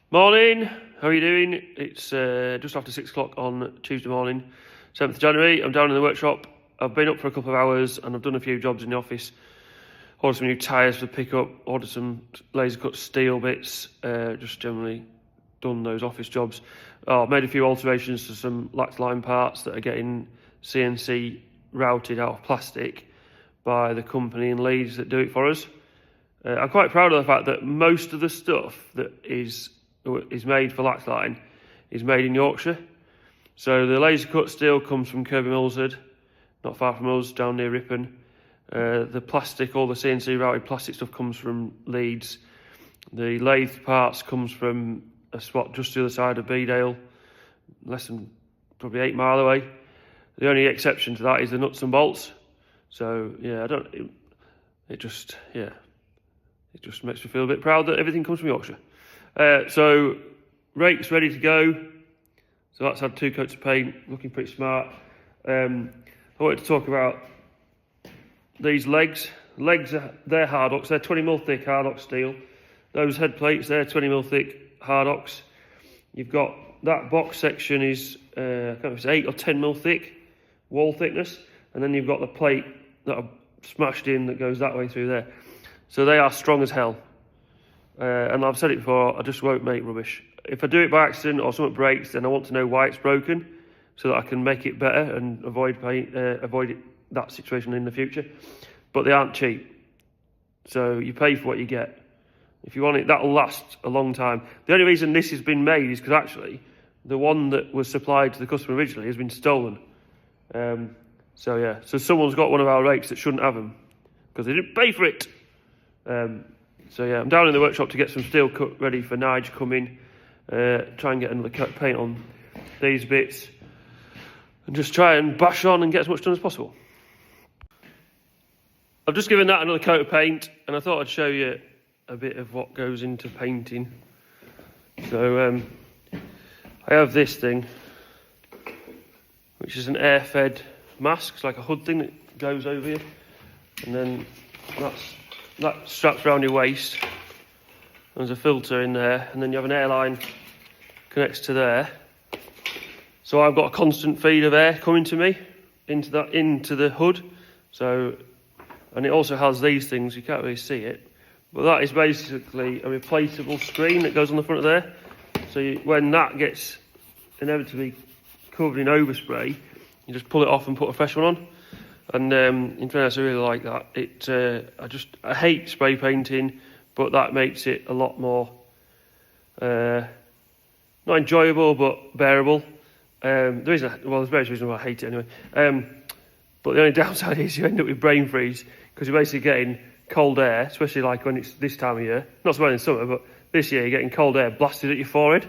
Morning, how are you doing? It's just after 6 o'clock on Tuesday morning, 7th of January. I'm down in the workshop. I've been up for a couple of hours and I've done a few jobs in the office. Ordered some new tyres for pick-up, ordered some laser cut steel bits, just generally done those office jobs. Made a few alterations to some lax line parts that are getting CNC routed out of plastic by the company in Leeds that do it for us. I'm quite proud of the fact that most of the stuff that is made for Laxline is made in Yorkshire. So the laser cut steel comes from Kirby Millsard, not far from us, down near Ripon. The plastic, all the CNC routed plastic stuff comes from Leeds. The lathe parts comes from a spot just the other side of Bedale, less than probably 8 miles away. The only exception to that is the nuts and bolts. So yeah, it just makes me feel a bit proud that everything comes from Yorkshire. So rake's ready to go. So that's had 2 coats of paint, looking pretty smart. I wanted to talk about these legs. They're Hardox. They're 20mm thick Hardox steel. Those head plates, they're 20mm thick Hardox. You've got that box section is I can't remember if it's 8 or 10mm thick wall thickness, and then you've got the plate that I've smashed in that goes that way through there. So they are strong as hell. And I've said it before, I just won't make rubbish. If I do it by accident or something breaks, then I want to know why it's broken so that I can make it better and avoid that situation in the future. But they aren't cheap. So you pay for what you get. If you want it, that'll last a long time. The only reason this has been made is because actually the one that was supplied to the customer originally has been stolen. So someone's got one of our rakes that shouldn't have them because they didn't pay for it. So yeah, I'm down in the workshop to get some steel cut ready for Nige coming. Try and get another coat of paint on these bits and just try and bash on and get as much done as possible. I've just given that another coat of paint and I thought I'd show you a bit of what goes into painting. So I have this thing, which is an air-fed mask. It's like a hood thing that goes over you, and then that straps around your waist. There's a filter in there, and then you have an airline connects to there. So I've got a constant feed of air coming to me into the hood. And it also has these things, you can't really see it, but that is basically a replaceable screen that goes on the front of there. So when that gets inevitably covered in overspray, you just pull it off and put a fresh one on. And in fairness, I really like that. I hate spray painting, but that makes it a lot more not enjoyable, but bearable. There's various reasons why I hate it anyway. But the only downside is you end up with brain freeze because you're basically getting cold air, especially like when it's this time of year. Not so bad in summer, but this year you're getting cold air blasted at your forehead.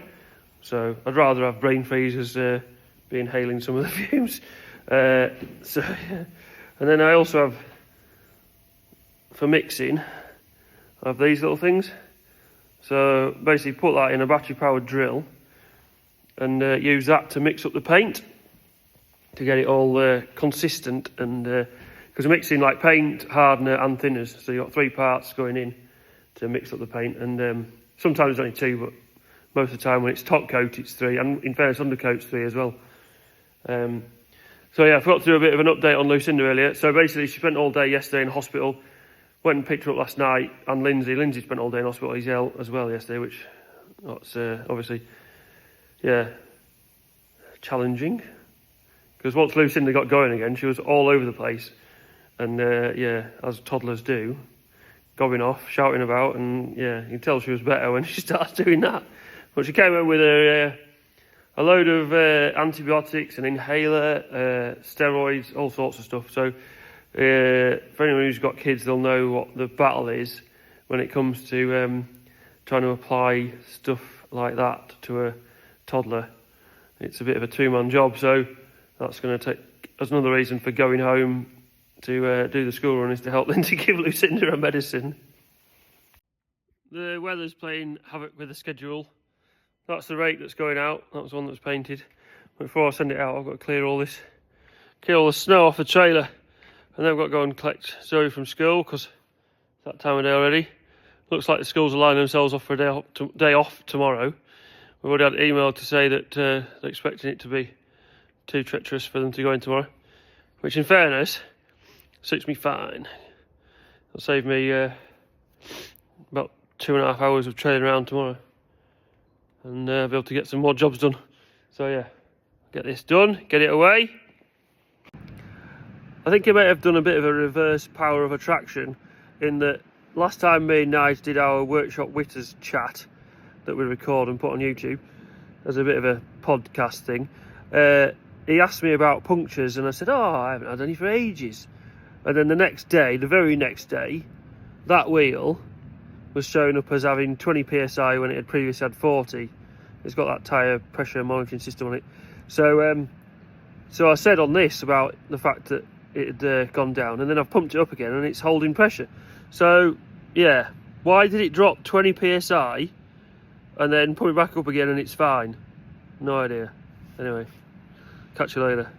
So I'd rather have brain freeze as be inhaling some of the fumes. And then I also have, for mixing, I have these little things. So basically put that in a battery powered drill and use that to mix up the paint to get it all consistent, and because we're mixing like paint, hardener and thinners, so you've got 3 parts going in to mix up the paint, and sometimes it's only 2, but most of the time when it's top coat it's 3, and in fairness undercoat's 3 as well. So yeah, I forgot to do a bit of an update on Lucinda earlier. So basically she spent all day yesterday in hospital, went and picked her up last night, and Lindsay spent all day in hospital. He's ill as well yesterday, which that's obviously, yeah, challenging. Because once Lucinda got going again, she was all over the place. And as toddlers do, gobbing off, shouting about, and yeah, you can tell she was better when she starts doing that. But she came home with a load of antibiotics, an inhaler, steroids, all sorts of stuff. So for anyone who's got kids, they'll know what the battle is when it comes to trying to apply stuff like that to a toddler. It's a bit of a 2-man job, so that's going to take as another reason for going home to do the school run is to help Lindsay give Lucinda a medicine. The weather's playing havoc with the schedule. That's the rake that's going out. That was one that was painted. Before I send it out, I've got to clear all the snow off the trailer. And then I've got to go and collect Zoe from school because it's that time of day already. looks like the schools are lining themselves off for a day off tomorrow. We've already had an email to say that they're expecting it to be too treacherous for them to go in tomorrow, which in fairness suits me fine. It'll save me about 2.5 hours of trailing around tomorrow, and be able to get some more jobs done. So yeah, get this done, get it away. I think I may have done a bit of a reverse power of attraction in that last time me and Nige did our workshop witters chat that we record and put on YouTube as a bit of a podcast thing, he asked me about punctures and I said, oh, I haven't had any for ages. And then the next day, the very next day, that wheel was showing up as having 20 psi when it had previously had 40. It's got that tyre pressure monitoring system on it. So so I said on this about the fact that it had gone down, and then I've pumped it up again and it's holding pressure. So yeah, why did it drop 20 psi and then put it back up again and it's fine? No idea. Anyway, catch you later.